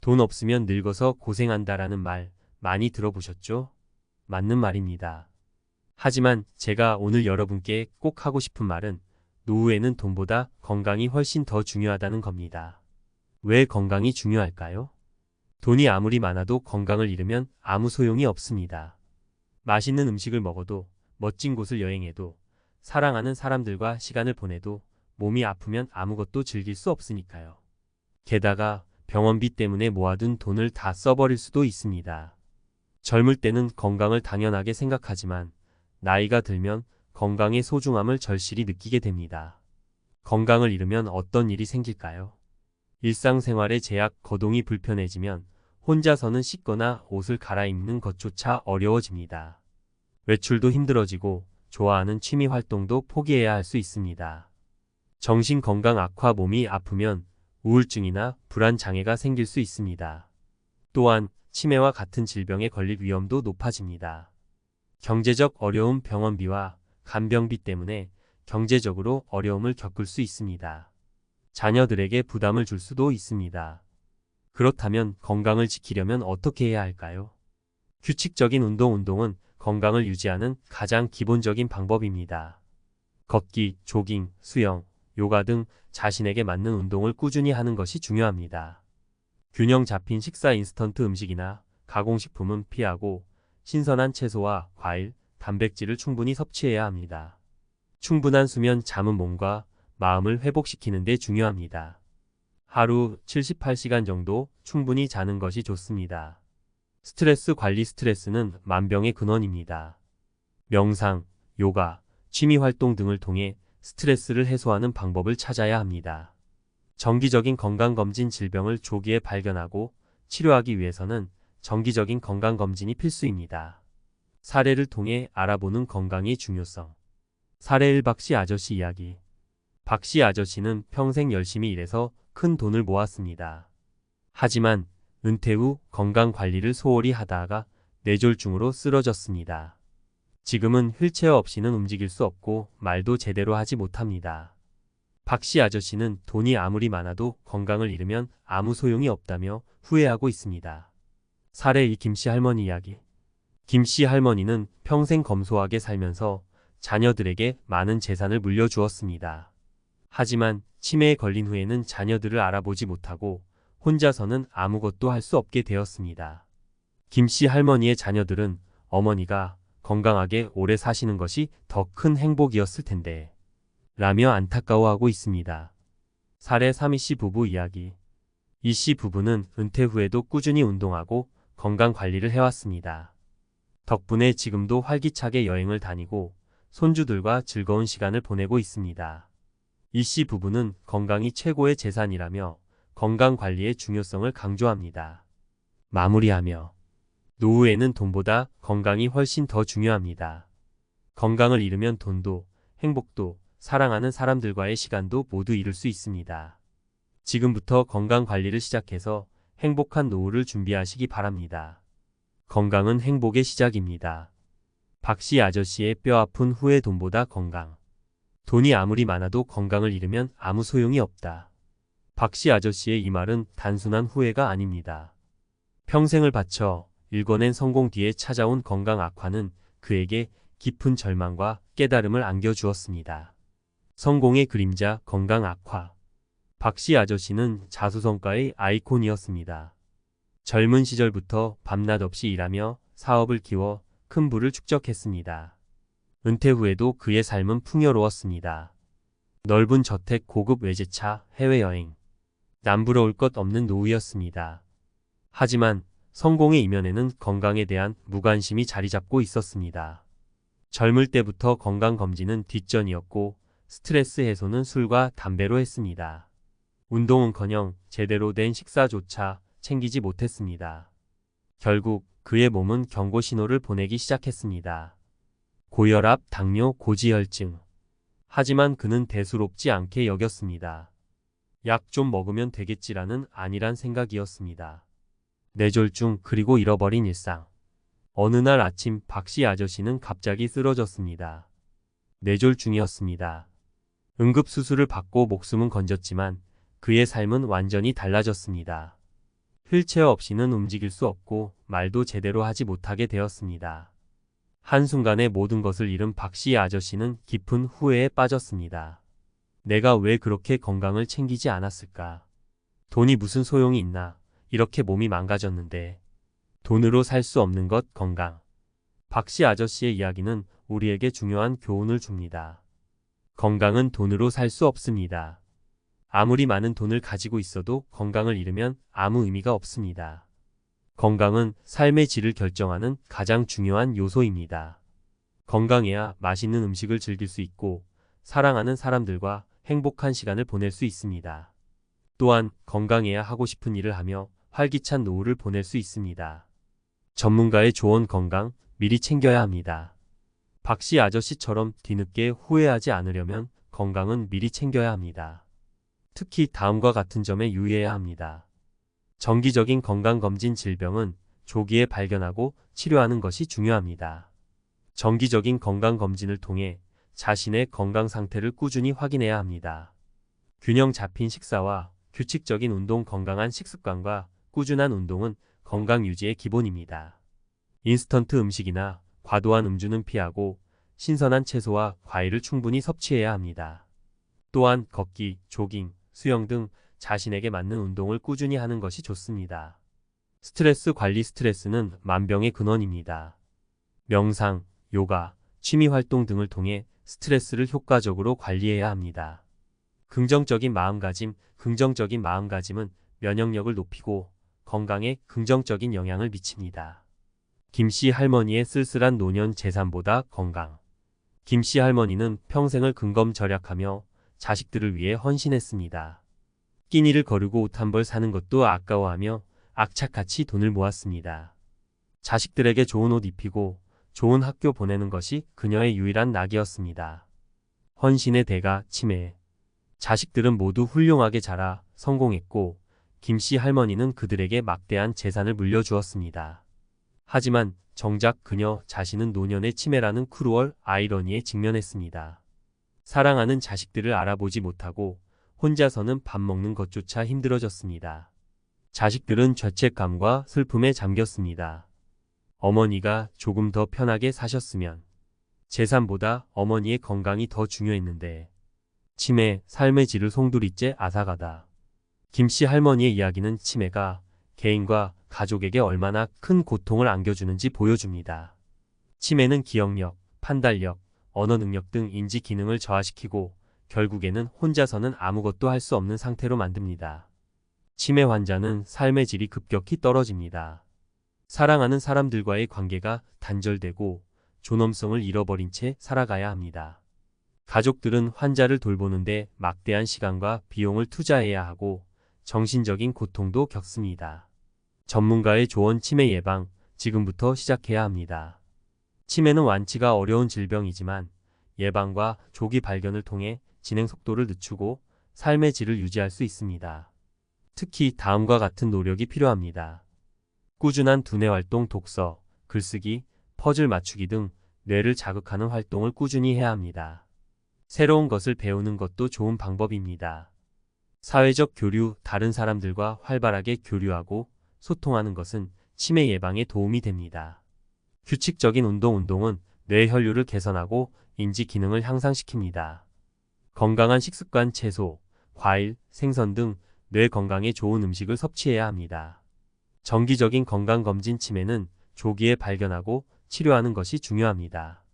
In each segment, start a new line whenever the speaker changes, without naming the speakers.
돈 없으면 늙어서 고생한다라는 말 많이 들어보셨죠? 맞는 말입니다. 하지만 제가 오늘 여러분께 꼭 하고 싶은 말은 노후에는 돈보다 건강이 훨씬 더 중요하다는 겁니다. 왜 건강이 중요할까요? 돈이 아무리 많아도 건강을 잃으면 아무 소용이 없습니다. 맛있는 음식을 먹어도, 멋진 곳을 여행해도, 사랑하는 사람들과 시간을 보내도 몸이 아프면 아무것도 즐길 수 없으니까요. 게다가 병원비 때문에 모아둔 돈을 다 써버릴 수도 있습니다. 젊을 때는 건강을 당연하게 생각하지만 나이가 들면 건강의 소중함을 절실히 느끼게 됩니다. 건강을 잃으면 어떤 일이 생길까요? 일상생활의 제약, 거동이 불편해지면 혼자서는 씻거나 옷을 갈아입는 것조차 어려워집니다. 외출도 힘들어지고 좋아하는 취미 활동도 포기해야 할 수 있습니다. 정신 건강 악화, 몸이 아프면 우울증이나 불안 장애가 생길 수 있습니다. 또한 치매와 같은 질병에 걸릴 위험도 높아집니다. 경제적 어려움, 병원비와 간병비 때문에 경제적으로 어려움을 겪을 수 있습니다. 자녀들에게 부담을 줄 수도 있습니다. 그렇다면 건강을 지키려면 어떻게 해야 할까요? 규칙적인 운동은 건강을 유지하는 가장 기본적인 방법입니다. 걷기, 조깅, 수영, 요가 등 자신에게 맞는 운동을 꾸준히 하는 것이 중요합니다. 균형 잡힌 식사, 인스턴트 음식이나 가공식품은 피하고 신선한 채소와 과일, 단백질을 충분히 섭취해야 합니다. 충분한 수면, 잠은 몸과 마음을 회복시키는 데 중요합니다. 하루 78시간 정도 충분히 자는 것이 좋습니다. 스트레스 관리, 스트레스는 만병의 근원입니다. 명상, 요가, 취미 활동 등을 통해 스트레스를 해소하는 방법을 찾아야 합니다. 정기적인 건강검진, 질병을 조기에 발견하고 치료하기 위해서는 정기적인 건강검진이 필수입니다. 사례를 통해 알아보는 건강의 중요성. 사례 1. 박씨 아저씨 이야기. 박씨 아저씨는 평생 열심히 일해서 큰 돈을 모았습니다. 하지만 은퇴 후 건강관리를 소홀히 하다가 뇌졸중으로 쓰러졌습니다. 지금은 휠체어 없이는 움직일 수 없고 말도 제대로 하지 못합니다. 박씨 아저씨는 돈이 아무리 많아도 건강을 잃으면 아무 소용이 없다며 후회하고 있습니다. 사례 2. 김씨 할머니 이야기. 김씨 할머니는 평생 검소하게 살면서 자녀들에게 많은 재산을 물려주었습니다. 하지만 치매에 걸린 후에는 자녀들을 알아보지 못하고 혼자서는 아무것도 할 수 없게 되었습니다. 김씨 할머니의 자녀들은 어머니가 건강하게 오래 사시는 것이 더 큰 행복이었을 텐데 라며 안타까워하고 있습니다. 사례 3. 이씨 부부 이야기. 이씨 부부는 은퇴 후에도 꾸준히 운동하고 건강관리를 해왔습니다. 덕분에 지금도 활기차게 여행을 다니고 손주들과 즐거운 시간을 보내고 있습니다. 이씨 부부는 건강이 최고의 재산이라며 건강관리의 중요성을 강조합니다. 마무리하며 노후에는 돈보다 건강이 훨씬 더 중요합니다. 건강을 잃으면 돈도, 행복도, 사랑하는 사람들과의 시간도 모두 잃을 수 있습니다. 지금부터 건강관리를 시작해서 행복한 노후를 준비하시기 바랍니다. 건강은 행복의 시작입니다. 박씨 아저씨의 뼈 아픈 후에 돈보다 건강. 돈이 아무리 많아도 건강을 잃으면 아무 소용이 없다. 박씨 아저씨의 이 말은 단순한 후회가 아닙니다. 평생을 바쳐 일궈낸 성공 뒤에 찾아온 건강 악화는 그에게 깊은 절망과 깨달음을 안겨주었습니다. 성공의 그림자, 건강 악화. 박씨 아저씨는 자수성가의 아이콘이었습니다. 젊은 시절부터 밤낮 없이 일하며 사업을 키워 큰 부를 축적했습니다. 은퇴 후에도 그의 삶은 풍요로웠습니다. 넓은 저택, 고급 외제차, 해외여행. 남부러울 것 없는 노후였습니다. 하지만 성공의 이면에는 건강에 대한 무관심이 자리 잡고 있었습니다. 젊을 때부터 건강검진은 뒷전이었고 스트레스 해소는 술과 담배로 했습니다. 운동은커녕 제대로 된 식사조차 챙기지 못했습니다. 결국 그의 몸은 경고 신호를 보내기 시작했습니다. 고혈압, 당뇨, 고지혈증. 하지만 그는 대수롭지 않게 여겼습니다. 약 좀 먹으면 되겠지라는 안일한 생각이었습니다. 뇌졸중, 그리고 잃어버린 일상. 어느 날 아침 박씨 아저씨는 갑자기 쓰러졌습니다. 뇌졸중이었습니다. 응급수술을 받고 목숨은 건졌지만 그의 삶은 완전히 달라졌습니다. 휠체어 없이는 움직일 수 없고 말도 제대로 하지 못하게 되었습니다. 한순간에 모든 것을 잃은 박씨 아저씨는 깊은 후회에 빠졌습니다. 내가 왜 그렇게 건강을 챙기지 않았을까? 돈이 무슨 소용이 있나? 이렇게 몸이 망가졌는데. 돈으로 살 수 없는 것 건강. 박씨 아저씨의 이야기는 우리에게 중요한 교훈을 줍니다. 건강은 돈으로 살 수 없습니다. 아무리 많은 돈을 가지고 있어도 건강을 잃으면 아무 의미가 없습니다. 건강은 삶의 질을 결정하는 가장 중요한 요소입니다. 건강해야 맛있는 음식을 즐길 수 있고 사랑하는 사람들과 행복한 시간을 보낼 수 있습니다. 또한 건강해야 하고 싶은 일을 하며 활기찬 노후를 보낼 수 있습니다. 전문가의 조언 건강 미리 챙겨야 합니다. 박씨 아저씨처럼 뒤늦게 후회하지 않으려면 건강은 미리 챙겨야 합니다. 특히 다음과 같은 점에 유의해야 합니다. 정기적인 건강검진 질병은 조기에 발견하고 치료하는 것이 중요합니다. 정기적인 건강검진을 통해 자신의 건강 상태를 꾸준히 확인해야 합니다. 균형 잡힌 식사와 규칙적인 운동 건강한 식습관과 꾸준한 운동은 건강 유지의 기본입니다. 인스턴트 음식이나 과도한 음주는 피하고 신선한 채소와 과일을 충분히 섭취해야 합니다. 또한 걷기, 조깅, 수영 등 자신에게 맞는 운동을 꾸준히 하는 것이 좋습니다. 스트레스 관리 스트레스는 만병의 근원입니다. 명상, 요가, 취미 활동 등을 통해 스트레스를 효과적으로 관리해야 합니다. 긍정적인 마음가짐은 면역력을 높이고 건강에 긍정적인 영향을 미칩니다. 김씨 할머니의 쓸쓸한 노년 재산보다 건강. 김씨 할머니는 평생을 근검절약하며 자식들을 위해 헌신했습니다. 끼니를 거르고 옷 한 벌 사는 것도 아까워하며 악착같이 돈을 모았습니다. 자식들에게 좋은 옷 입히고 좋은 학교 보내는 것이 그녀의 유일한 낙이었습니다. 헌신의 대가 치매. 자식들은 모두 훌륭하게 자라 성공했고 김씨 할머니는 그들에게 막대한 재산을 물려주었습니다. 하지만 정작 그녀 자신은 노년의 치매라는 크루얼 아이러니에 직면했습니다. 사랑하는 자식들을 알아보지 못하고 혼자서는 밥 먹는 것조차 힘들어졌습니다. 자식들은 죄책감과 슬픔에 잠겼습니다. 어머니가 조금 더 편하게 사셨으면. 재산보다 어머니의 건강이 더 중요했는데. 치매, 삶의 질을 송두리째 앗아가다. 김씨 할머니의 이야기는 치매가 개인과 가족에게 얼마나 큰 고통을 안겨주는지 보여줍니다. 치매는 기억력, 판단력, 언어 능력 등 인지 기능을 저하시키고 결국에는 혼자서는 아무것도 할 수 없는 상태로 만듭니다. 치매 환자는 삶의 질이 급격히 떨어집니다. 사랑하는 사람들과의 관계가 단절되고 존엄성을 잃어버린 채 살아가야 합니다. 가족들은 환자를 돌보는데 막대한 시간과 비용을 투자해야 하고 정신적인 고통도 겪습니다. 전문가의 조언 치매 예방, 지금부터 시작해야 합니다. 치매는 완치가 어려운 질병이지만 예방과 조기 발견을 통해 진행 속도를 늦추고 삶의 질을 유지할 수 있습니다. 특히 다음과 같은 노력이 필요합니다. 꾸준한 두뇌 활동, 독서, 글쓰기, 퍼즐 맞추기 등 뇌를 자극하는 활동을 꾸준히 해야 합니다. 새로운 것을 배우는 것도 좋은 방법입니다. 사회적 교류, 다른 사람들과 활발하게 교류하고 소통하는 것은 치매 예방에 도움이 됩니다. 규칙적인 운동은 뇌 혈류를 개선하고 인지 기능을 향상시킵니다. 건강한 식습관, 채소, 과일, 생선 등 뇌 건강에 좋은 음식을 섭취해야 합니다. 정기적인 건강검진 치매는 조기에 발견하고 치료하는 것이 중요합니다.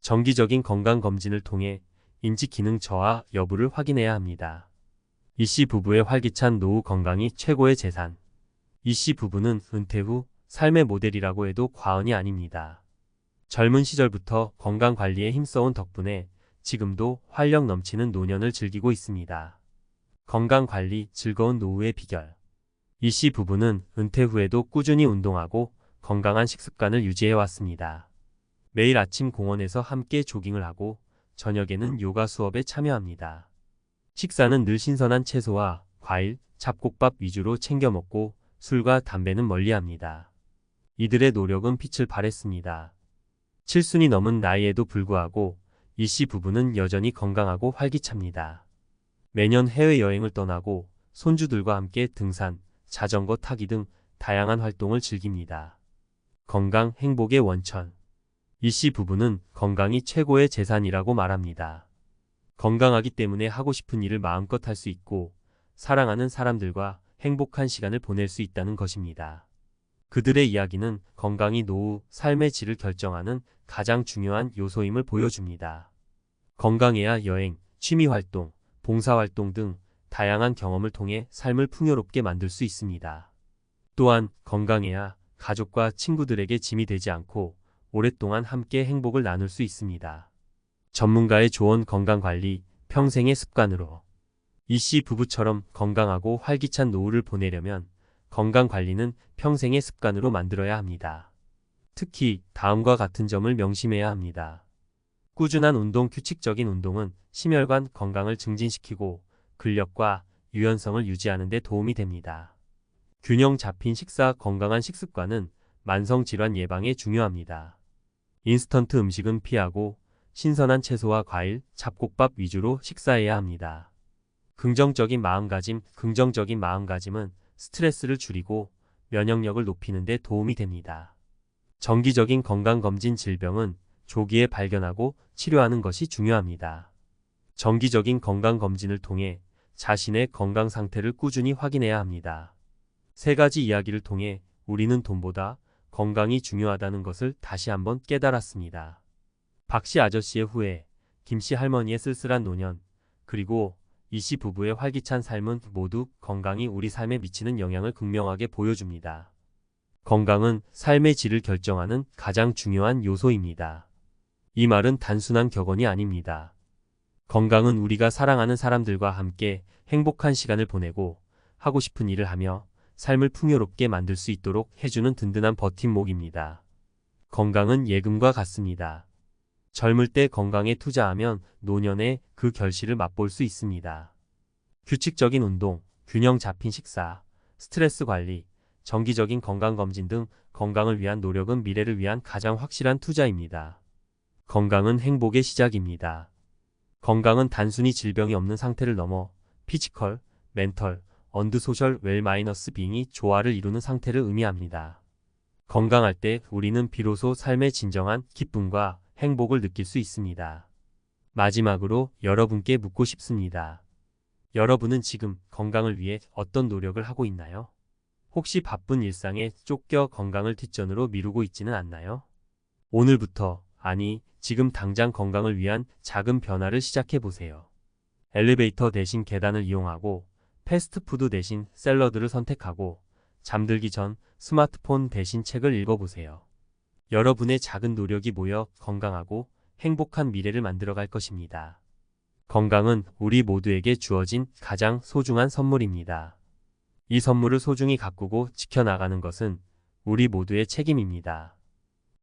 정기적인 건강검진을 통해 인지 기능 저하 여부를 확인해야 합니다. 이씨 부부의 활기찬 노후 건강이 최고의 재산. 이씨 부부는 은퇴 후 삶의 모델이라고 해도 과언이 아닙니다. 젊은 시절부터 건강관리에 힘써온 덕분에 지금도 활력 넘치는 노년을 즐기고 있습니다. 건강관리, 즐거운 노후의 비결. 이씨 부부는 은퇴 후에도 꾸준히 운동하고 건강한 식습관을 유지해왔습니다. 매일 아침 공원에서 함께 조깅을 하고 저녁에는 요가 수업에 참여합니다. 식사는 늘 신선한 채소와 과일, 잡곡밥 위주로 챙겨 먹고 술과 담배는 멀리합니다. 이들의 노력은 빛을 발했습니다. 7순이 넘은 나이에도 불구하고 이씨 부부는 여전히 건강하고 활기찹니다. 매년 해외여행을 떠나고 손주들과 함께 등산, 자전거 타기 등 다양한 활동을 즐깁니다. 건강, 행복의 원천. 이씨 부부는 건강이 최고의 재산이라고 말합니다. 건강하기 때문에 하고 싶은 일을 마음껏 할 수 있고 사랑하는 사람들과 행복한 시간을 보낼 수 있다는 것입니다. 그들의 이야기는 건강이 노후 삶의 질을 결정하는 가장 중요한 요소임을 보여줍니다. 건강해야 여행, 취미활동, 봉사활동 등 다양한 경험을 통해 삶을 풍요롭게 만들 수 있습니다. 또한 건강해야 가족과 친구들에게 짐이 되지 않고 오랫동안 함께 행복을 나눌 수 있습니다. 전문가의 조언 건강관리, 평생의 습관으로. 이씨 부부처럼 건강하고 활기찬 노후를 보내려면 건강관리는 평생의 습관으로 만들어야 합니다. 특히 다음과 같은 점을 명심해야 합니다. 꾸준한 운동, 규칙적인 운동은 심혈관 건강을 증진시키고 근력과 유연성을 유지하는 데 도움이 됩니다. 균형 잡힌 식사, 건강한 식습관은 만성질환 예방에 중요합니다. 인스턴트 음식은 피하고 신선한 채소와 과일, 잡곡밥 위주로 식사해야 합니다. 긍정적인 마음가짐은 스트레스를 줄이고 면역력을 높이는 데 도움이 됩니다. 정기적인 건강검진, 질병은 조기에 발견하고 치료하는 것이 중요합니다. 정기적인 건강검진을 통해 자신의 건강 상태를 꾸준히 확인해야 합니다. 세 가지 이야기를 통해 우리는 돈보다 건강이 중요하다는 것을 다시 한번 깨달았습니다. 박씨 아저씨의 후회, 김씨 할머니의 쓸쓸한 노년, 그리고 이씨 부부의 활기찬 삶은 모두 건강이 우리 삶에 미치는 영향을 극명하게 보여줍니다. 건강은 삶의 질을 결정하는 가장 중요한 요소입니다. 이 말은 단순한 격언이 아닙니다. 건강은 우리가 사랑하는 사람들과 함께 행복한 시간을 보내고 하고 싶은 일을 하며 삶을 풍요롭게 만들 수 있도록 해주는 든든한 버팀목입니다. 건강은 예금과 같습니다. 젊을 때 건강에 투자하면 노년에 그 결실을 맛볼 수 있습니다. 규칙적인 운동, 균형 잡힌 식사, 스트레스 관리, 정기적인 건강검진 등 건강을 위한 노력은 미래를 위한 가장 확실한 투자입니다. 건강은 행복의 시작입니다. 건강은 단순히 질병이 없는 상태를 넘어 피지컬, 멘털, 언드 소셜 웰마이너스 빙이 조화를 이루는 상태를 의미합니다. 건강할 때 우리는 비로소 삶의 진정한 기쁨과 행복을 느낄 수 있습니다. 마지막으로 여러분께 묻고 싶습니다. 여러분은 지금 건강을 위해 어떤 노력을 하고 있나요? 혹시 바쁜 일상에 쫓겨 건강을 뒷전으로 미루고 있지는 않나요? 오늘부터, 아니, 지금 당장 건강을 위한 작은 변화를 시작해 보세요. 엘리베이터 대신 계단을 이용하고, 패스트푸드 대신 샐러드를 선택하고, 잠들기 전 스마트폰 대신 책을 읽어보세요. 여러분의 작은 노력이 모여 건강하고 행복한 미래를 만들어갈 것입니다. 건강은 우리 모두에게 주어진 가장 소중한 선물입니다. 이 선물을 소중히 가꾸고 지켜나가는 것은 우리 모두의 책임입니다.